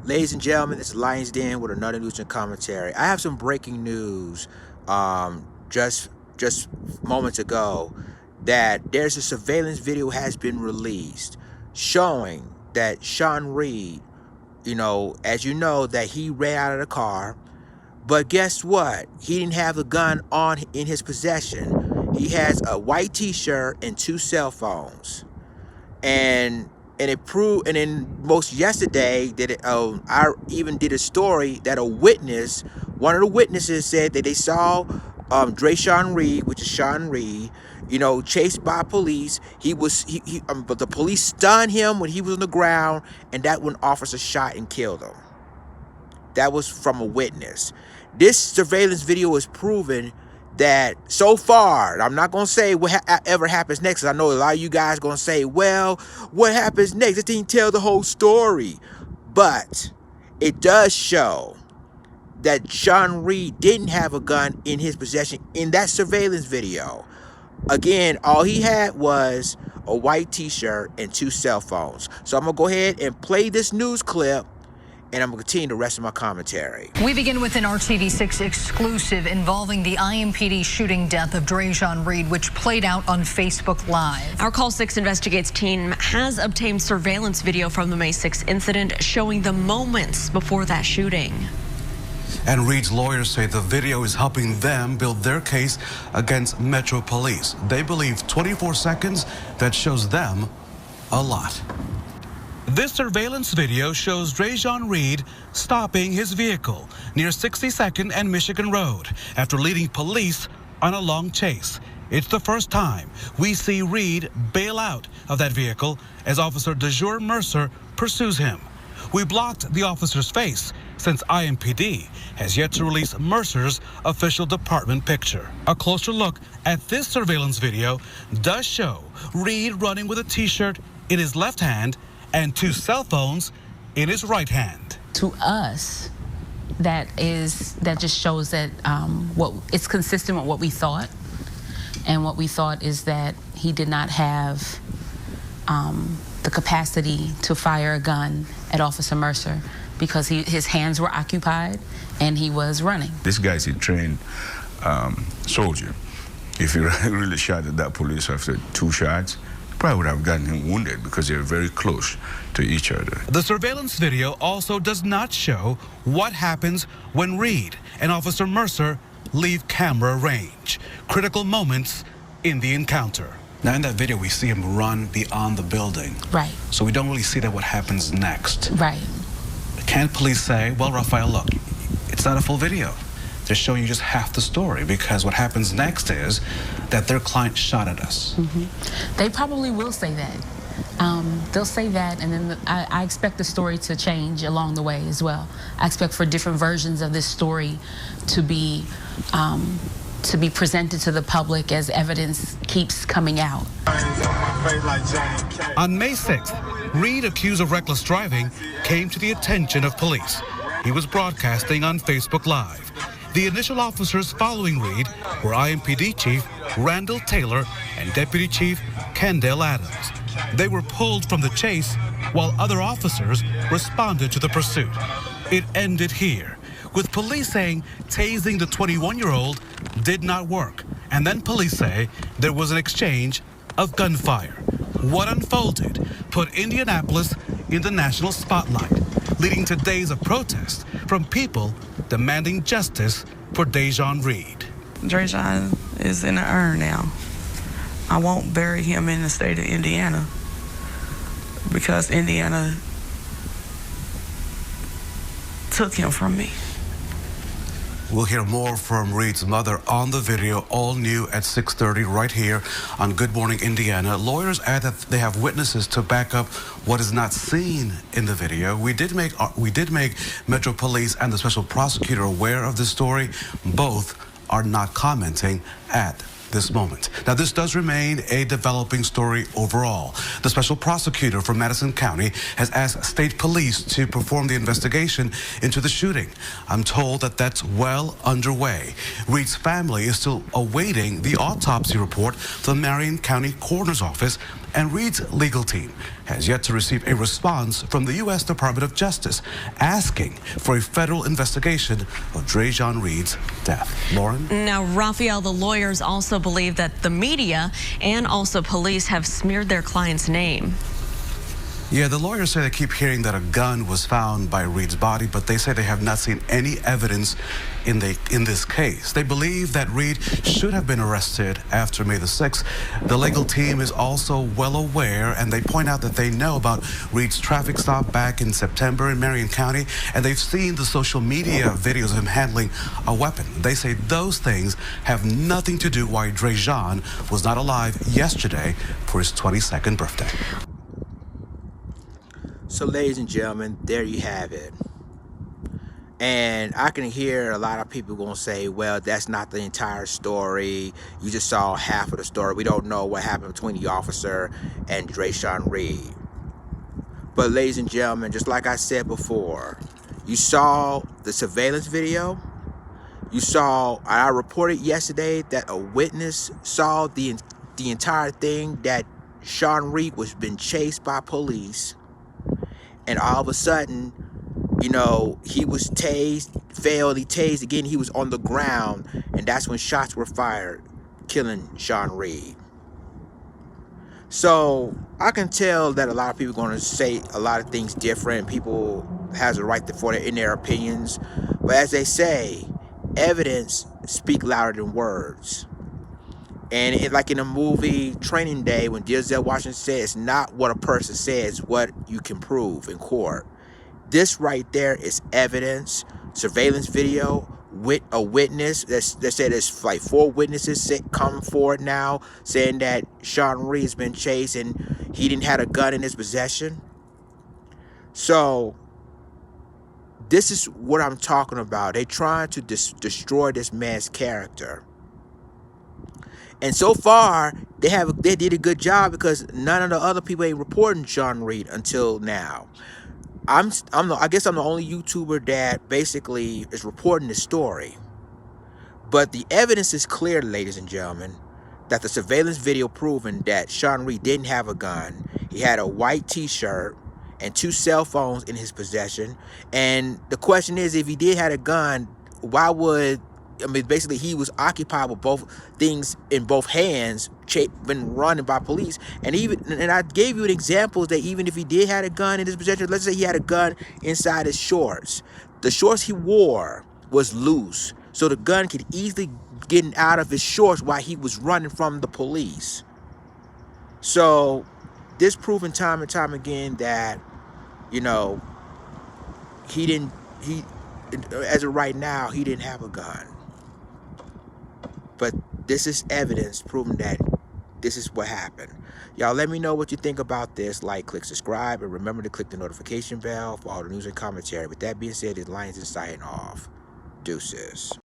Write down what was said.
Ladies and gentlemen, it's Lions Den with another news and commentary. I have some breaking news just moments ago that there's a surveillance video has been released showing that Sean Reed, as you know, that he ran out of the car. But guess what? He didn't have the gun in his possession. He has a white t-shirt and 2 cell phones. And it proved, and then most yesterday that I even did a story that one of the witnesses said that they saw Dre'Shawn Reed, which is Sean Reed, chased by police. But the police stunned him when he was on the ground, and that one officer shot and killed him. That was from a witness. This surveillance video is proven that so far, I'm not going to say whatever happens next, 'cause I know a lot of you guys going to say, well, what happens next? It didn't tell the whole story. But it does show that Sean Reed didn't have a gun in his possession in that surveillance video. Again, all he had was a white t-shirt and 2 cell phones. So I'm going to go ahead and play this news clip, and I'm going to continue the rest of my commentary. We begin with an RTV6 exclusive involving the IMPD shooting death of Dre'Shawn Reed, which played out on Facebook Live. Our Call 6 Investigates team has obtained surveillance video from the May 6th incident showing the moments before that shooting. And Reed's lawyers say the video is helping them build their case against Metro Police. They believe 24 seconds, that shows them a lot. This surveillance video shows Dre'Shawn Reed stopping his vehicle near 62nd and Michigan Road after leading police on a long chase. It's the first time we see Reed bail out of that vehicle as Officer DeJour Mercer pursues him. We blocked the officer's face since IMPD has yet to release Mercer's official department picture. A closer look at this surveillance video does show Reed running with a t-shirt in his left hand and 2 cell phones in his right hand. To us, that just shows that it's consistent with what we thought, and what we thought is that he did not have the capacity to fire a gun at Officer Mercer because his hands were occupied and he was running. This guy's a trained soldier. If he really shot at that police after 2 shots, probably would have gotten him wounded because they're very close to each other. The surveillance video also does not show what happens when Reed and Officer Mercer leave camera range. Critical moments in the encounter. Now in that video, we see him run beyond the building. Right. So we don't really see that what happens next. Right. Can police say, well, Rafael, look, it's not a full video. They're showing you just half the story, because what happens next is that their client shot at us. Mm-hmm. They probably will say that. They'll say that, and then I expect the story to change along the way as well. I expect for different versions of this story to be presented to the public as evidence keeps coming out. On May 6th, Reed, accused of reckless driving, came to the attention of police. He was broadcasting on Facebook Live. The initial officers following Reed were IMPD Chief Randall Taylor and Deputy Chief Kendall Adams. They were pulled from the chase while other officers responded to the pursuit. It ended here, with police saying tasing the 21-year-old did not work. And then police say there was an exchange of gunfire. What unfolded put Indianapolis in the national spotlight, leading to days of protest from people demanding justice for Dre'Shawn Reed. Dre'Shawn is in the urn now. I won't bury him in the state of Indiana because Indiana took him from me. We'll hear more from Reed's mother on the video, all new at 6:30 right here on Good Morning Indiana. Lawyers add that they have witnesses to back up what is not seen in the video. We did make Metro Police and the special prosecutor aware of this story. Both are not commenting at this moment. Now, this does remain a developing story overall. The special prosecutor from Madison County has asked state police to perform the investigation into the shooting. I'm told that that's well underway. Reed's family is still awaiting the autopsy report from the Marion County Coroner's Office And Reed's legal team has yet to receive a response from the U.S. Department of Justice asking for a federal investigation of Dre'Jon Reed's death. Lauren? Now, Raphael, the lawyers also believe that the media and also police have smeared their client's name. Yeah, the lawyers say they keep hearing that a gun was found by Reed's body, but they say they have not seen any evidence in this case. They believe that Reed should have been arrested after May the 6th. The legal team is also well aware, and they point out that they know about Reed's traffic stop back in September in Marion County, and they've seen the social media videos of him handling a weapon. They say those things have nothing to do why Dre'Jon was not alive yesterday for his 22nd birthday. So, ladies and gentlemen, there you have it. And I can hear a lot of people going to say, well, that's not the entire story. You just saw half of the story. We don't know what happened between the officer and Dre'Jon Reed. But, ladies and gentlemen, just like I said before, you saw the surveillance video. You saw, I reported yesterday that a witness saw the entire thing, that Sean Reed was being chased by police. And all of a sudden, you know, he was tased, failed, he tased again, he was on the ground, and that's when shots were fired, killing Sean Reed. So I can tell that a lot of people are going to say a lot of things different. People has a right in their opinions. But as they say, evidence speaks louder than words. And like in the movie Training Day, when Denzel Washington said, it's not what a person says, what you can prove in court. This right there is evidence, surveillance video, with a witness. They said there's like 4 witnesses come forward now saying that Sean Reed's been chased and he didn't have a gun in his possession. So this is what I'm talking about. They trying to destroy this man's character. And so far, they did a good job, because none of the other people ain't reporting Sean Reed until now. I guess I'm the only YouTuber that basically is reporting this story. But the evidence is clear, ladies and gentlemen, that the surveillance video proving that Sean Reed didn't have a gun. He had a white t-shirt and 2 cell phones in his possession. And the question is, if he did have a gun, why would... I mean, basically, he was occupied with both things in both hands, been running by police. And I gave you an example that even if he did have a gun in his possession, let's say he had a gun inside his shorts. The shorts he wore was loose, so the gun could easily get out of his shorts while he was running from the police. So this proven time and time again that, you know, as of right now, he didn't have a gun. But this is evidence proving that this is what happened. Y'all let me know what you think about this. Like, click subscribe, and remember to click the notification bell for all the news and commentary. With that being said, it's Lions signing off. Deuces.